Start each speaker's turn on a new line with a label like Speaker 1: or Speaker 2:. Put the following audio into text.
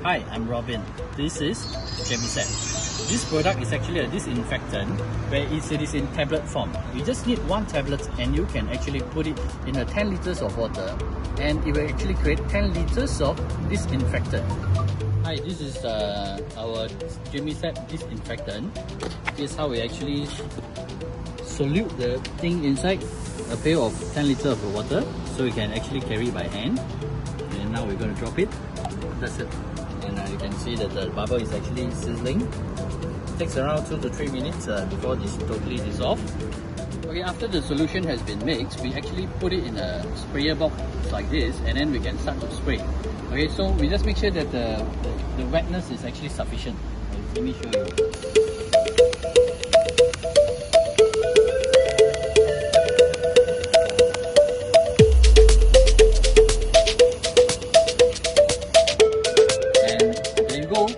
Speaker 1: Hi, I'm Robin. This is Germisep. This product is actually a disinfectant where it is in tablet form. You just need one tablet and you can actually put it in a 10 liters of water and it will actually create 10 liters of disinfectant. Hi, this is our Germisep disinfectant. This is how we actually solute the thing inside a pail of 10 liters of water so you can actually carry it by hand. And now we're going to drop it. That's it. And you can see that the bubble is actually sizzling. It takes around 2 to 3 minutes before this totally dissolves. Okay, after the solution has been mixed, we actually put it in a sprayer box like this and then we can start to spray. Okay, so we just make sure that the wetness is actually sufficient. Let me show you. Go.